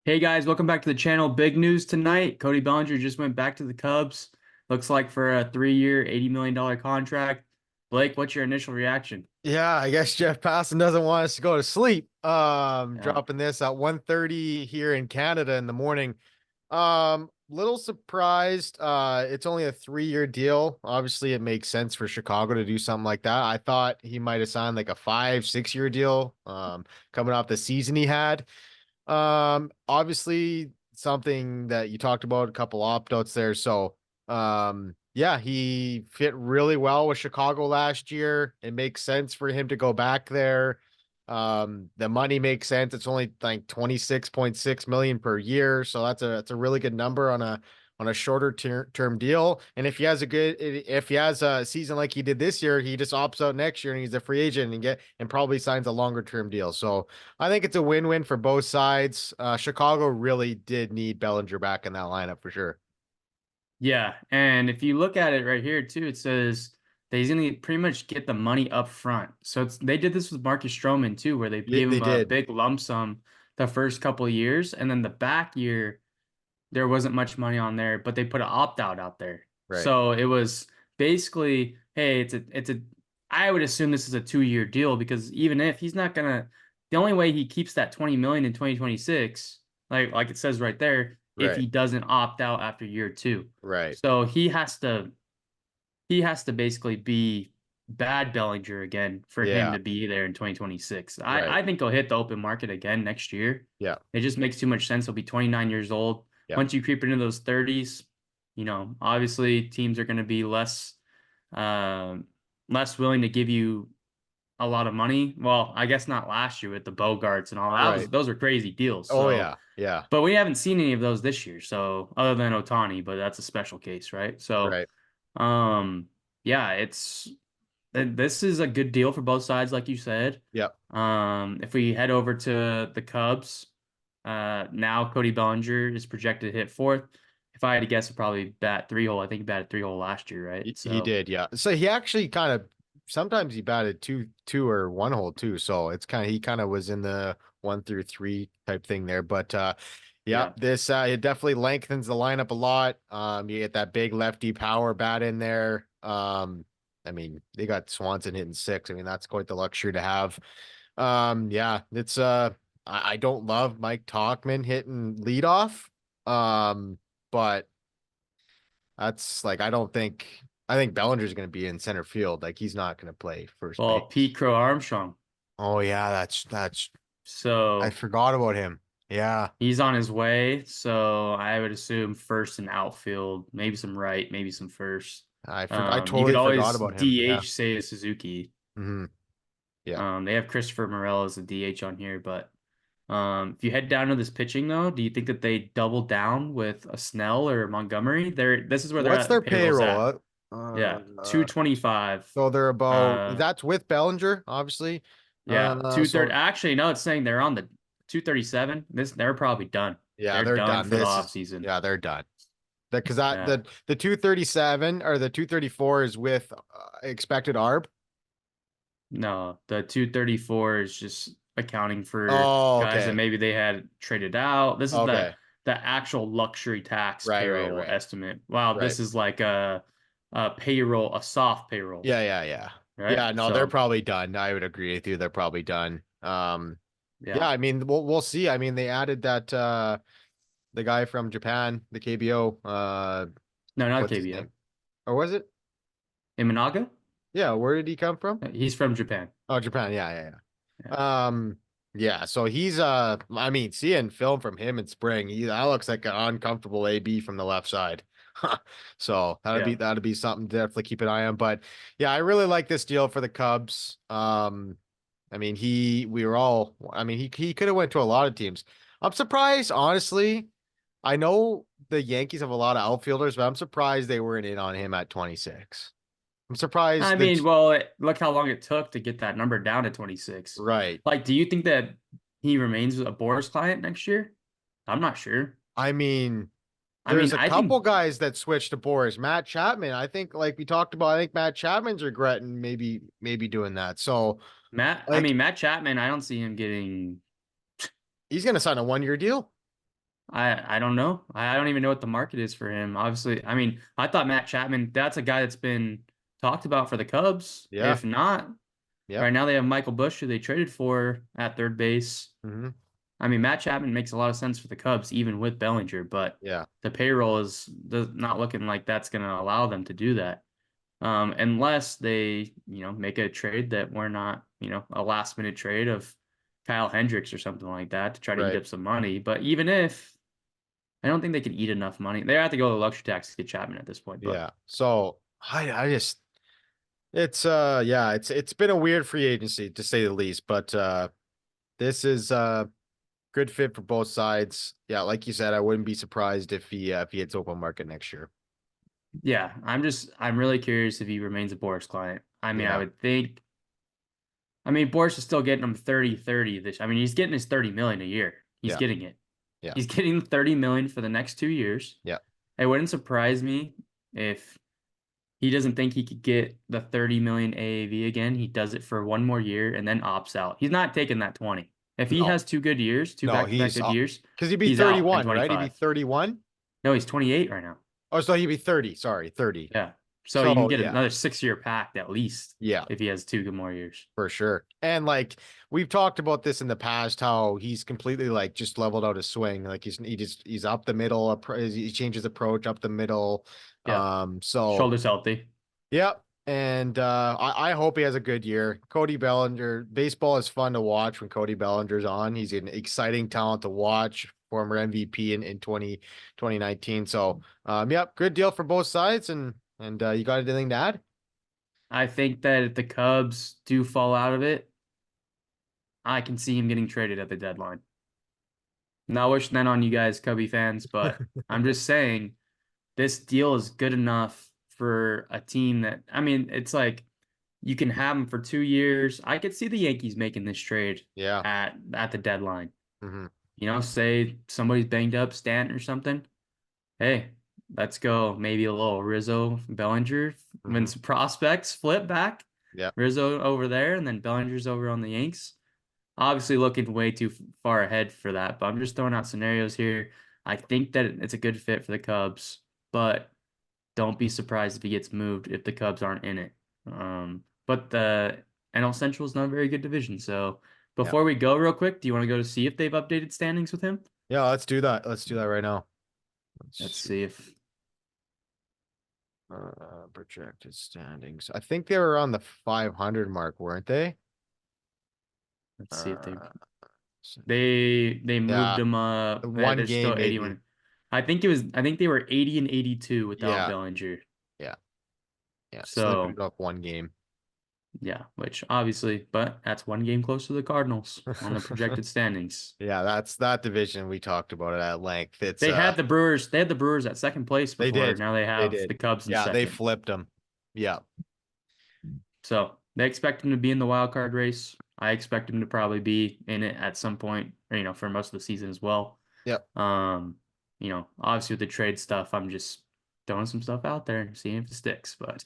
Hey guys, welcome back to the channel. Big news tonight. Cody Bellinger just went back to the Cubs. Looks like for a 3-year, $80 million contract. Blake, what's your initial reaction? Yeah, I guess Jeff Passan doesn't want us to go to sleep. Yeah. Dropping this at 1:30 here in Canada in the morning. Little surprised. It's only a 3-year deal. Obviously, it makes sense for Chicago to do something like that. I thought he might have signed like a 5, 6 year deal, coming off the season he had. Obviously something that you talked about, a couple opt-outs there. So, yeah, he fit really well with Chicago last year. It makes sense for him to go back there. The money makes sense. It's only like 26.6 million per year. So that's a really good number on a shorter term deal. And if he has a season like he did this year, he just opts out next year and he's a free agent and probably signs a longer term deal. So I think it's a win-win for both sides. Chicago really did need Bellinger back in that lineup for sure. Yeah. And if you look at it right here too, it says that he's gonna pretty much get the money up front. So they did this with Marcus Stroman too, where they Yeah, gave they him a did. big lump sum the first couple of years, and then the back year there wasn't much money on there, but they put an opt out there. Right. So it was basically, hey, I would assume this is a 2-year deal because even if he's not gonna, the only way he keeps that 20 million in 2026, like it says right there, if Right. he doesn't opt out after year two. Right. So he has to basically be bad Bellinger again for him Yeah. to be there in 2026. Right. I think he'll hit the open market again next year. Yeah. It just makes too much sense. He'll be 29 years old. Yeah. Once you creep into those 30s, obviously teams are going to be um, less willing to give you a lot of money. Well, I guess not last year with the Bogarts and all that. Right. Those were crazy deals. Oh So, yeah. Yeah. but we haven't seen any of those this year. So, other than Otani, but that's a special case, right? So, Right. um, yeah, this is a good deal for both sides, like you said. Yeah. If we head over to the Cubs, now Cody Bellinger is projected to hit fourth. If I had to guess, he'd probably bat 3 hole. I think he batted 3 hole last year, right? He So did. Yeah. So he actually kind of sometimes he batted two or one hole too. So it's kind of he kind of was in the 1 through 3 type thing there. But yeah, yeah, this it definitely lengthens the lineup a lot. You get that big lefty power bat in there. I mean, they got Swanson hitting six. I mean, that's quite the luxury to have. Yeah, it's I don't love Mike Talkman hitting leadoff. But that's like I think Bellinger's going to be in center field. Like he's not going to play first well, base. Pete Crow Armstrong. Oh yeah, that's I So forgot about him. Yeah. he's on his way. So I would assume first and outfield, maybe some right, maybe some first. I You could totally forgot always about him. Yeah. DH Seiya Suzuki. Hmm. Yeah. They have Christopher Morel as a DH on here, but if you head down to this pitching though, do you think that they double down with a Snell or Montgomery? This is where they're What's at. The their payroll's at. payroll? Yeah, 225. So they're about Uh, that's with Bellinger, obviously. yeah, 230. So Actually, no, it's saying they're on the 237. They're probably done. yeah, They're they're done done. for the This off is season. yeah, they're done. Because that Yeah. the 237 or the 234 is with expected ARB. No, the 234 is just accounting for Oh, guys that okay. maybe they had traded out. This is the Okay. the actual luxury tax Right, right, payroll right. estimate. Wow, Right. this is like a payroll, a soft payroll, Yeah, yeah, yeah. right? Yeah, no, they're So, probably done. I would agree with you. They're probably done. Yeah, yeah. I mean, we'll see. I mean, they added that the guy from Japan, the KBO, No, not what's his KBO. name? Or was it? Imanaga? Yeah, where did he come from? He's from Japan. Oh, Japan. Yeah, yeah, Yeah. yeah. Yeah, so he's I mean, seeing film from him in spring, that looks like an uncomfortable AB from the left side. So Yeah. that'd be something to definitely keep an eye on. But yeah, I really like this deal for the Cubs. I mean, I mean, he could have went to a lot of teams. I'm surprised, honestly. I know the Yankees have a lot of outfielders, but I'm surprised they weren't in on him at 26. I'm I surprised mean, that well, look how long it took to get that number down to 26. right. Like, do you think that he remains a Boris client next year? I'm not sure. I mean, I mean, there's a I couple think guys that switched to Boris. Matt Chapman, I think, like we talked about, I think Matt Chapman's regretting maybe doing that. So, Matt like, Chapman, I don't see him getting. he's gonna sign a 1 year deal. I don't know. I don't even know what the market is for him. Obviously, I mean, I thought Matt Chapman, that's a guy that's been talked about for the Cubs. Yeah. If not, Yep. right now they have Michael Busch, who they traded for at third base. Hmm. I mean, Matt Chapman makes a lot of sense for the Cubs, even with Bellinger, but Yeah. the payroll is not looking like that's going to allow them to do that. Unless they, make a trade that we're not, a last minute trade of Kyle Hendricks or something like that to try to eat Right. up some money. But even if, I don't think they could eat enough money. They have to go to luxury tax to get Chapman at this point. But Yeah. So I just it's yeah, it's been a weird free agency to say the least, but this is good fit for both sides. Yeah, like you said, I wouldn't be surprised if he hits open market next year. yeah, I'm really curious if he remains a Boris client. I mean, I Yeah. would think, I mean, Boris is still getting him 30-30 this. I mean, he's getting his 30 million a year. He's Yeah. getting it. Yeah. He's getting 30 million for the next 2 years. Yeah. It wouldn't surprise me if he doesn't think he could get the 30 million AAV again. He does it for one more year and then opts out. He's not taking that 20. If he No. has two good years, two No, back-to-back he's good years, because he'd be he's out in 31, right? He'd be 25. 31. No, he's 28 right now. Oh, so he'd be 30. Sorry, 30. Yeah. So you can So get yeah. another 6-year pact at least Yeah. if he has two good more years. For sure. And like we've talked about this in the past, how he's completely like just leveled out his swing. Like he's up the middle, he changes approach up the middle. Yeah. So Shoulders healthy. yeah. And I hope he has a good year. Cody Bellinger, baseball is fun to watch when Cody Bellinger's on. He's an exciting talent to watch, former MVP in 2019. So yep, good deal for both sides. And you got anything to add? I think that if the Cubs do fall out of it, I can see him getting traded at the deadline. Not wishing that on you guys, Cubby fans, but I'm just saying this deal is good enough for a team that, I mean, it's like you can have him for 2 years. I could see the Yankees making this trade Yeah. at the deadline. Hmm. Say somebody's banged up, Stanton or something. Hey, let's go. Maybe a little Rizzo, Bellinger. When Hmm. some prospects flip back, Yeah. Rizzo over there, and then Bellinger's over on the Yanks. Obviously, looking way too far ahead for that, but I'm just throwing out scenarios here. I think that it's a good fit for the Cubs, but don't be surprised if he gets moved if the Cubs aren't in it. But the NL Central is not a very good division. So Yeah. before we go, real quick, do you want to go to see if they've updated standings with him? Yeah, let's do that. Let's do that right now. Let's Let's see if projected standings. I think they were on the 500 mark, weren't they? let's see if Uh, they moved yeah, him up. one They're still game maybe. 81. I think they were 80 and 82 without Yeah, Bellinger. yeah, yeah. So they So moved up one game. yeah, which obviously, but that's one game close to the Cardinals on the projected standings. Yeah, that's that division. We talked about it at length. It's They had the Brewers at second place they before. did. Now they They have did. the Cubs in Yeah, they second. flipped them. Yeah. So they expect him to be in the wild card race. I expect him to probably be in it at some point, or, for most of the season as well. Yep. Obviously with the trade stuff, I'm just throwing some stuff out there and seeing if it sticks. But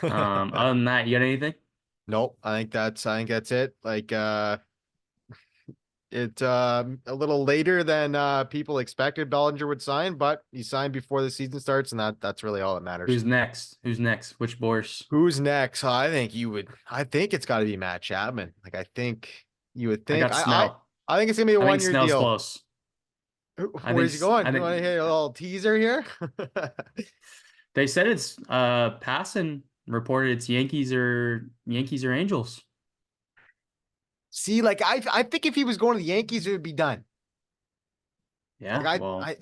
other than that, you got anything? Nope. I think that's it. Like it a little later than people expected Bellinger would sign, but he signed before the season starts, and that's really all that matters. Who's next? Who's next? Which Boris? Who's next? I think it's got to be Matt Chapman. Like I think you would I think got Snell. I think it's gonna be a I think 1 year Snell's deal. close. Where's he going? I You want to think hear a little teaser here? they said it's passing reported it's Yankees or Angels. See, like I think if he was going to the Yankees, it would be done. Like Yeah, well, I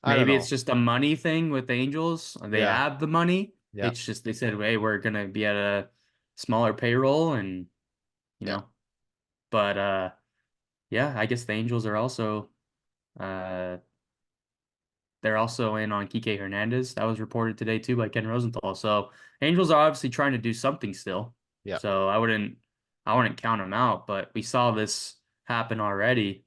don't maybe it's know. just a money thing with the Angels. They Yeah, have the money. yeah, It's just they said, hey, we're gonna be at a smaller payroll and you yeah. know, but yeah, I guess the Angels are also uh they're also in on Kike Hernandez. That was reported today too by Ken Rosenthal. So Angels are obviously trying to do something still. Yeah. So I wouldn't count them out, but we saw this happen already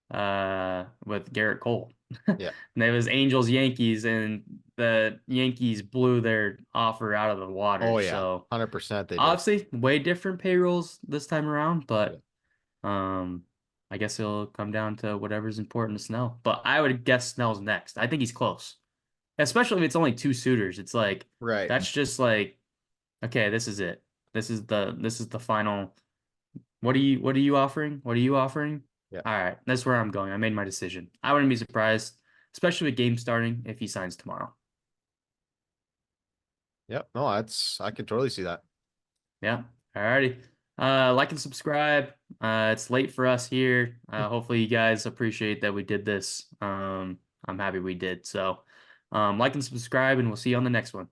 with Garrett Cole. Yeah. And it was Angels Yankees, and the Yankees blew their offer out of the water. Oh yeah, So 100% they did. obviously way different payrolls this time around, Yeah. but um I guess it'll come down to whatever's important to Snell. But I would guess Snell's next. I think he's close. Especially if it's only two suitors. It's like Right. that's just like, okay, this is it. This is the final. What are you offering? What are you offering? Yeah. All right, that's where I'm going. I made my decision. I wouldn't be surprised, especially with game starting, if he signs tomorrow. Yep. No, I can totally see that. Yeah. All righty. Like and subscribe. It's late for us here. Hopefully you guys appreciate that we did this. I'm happy we did. So, like and subscribe, and we'll see you on the next one.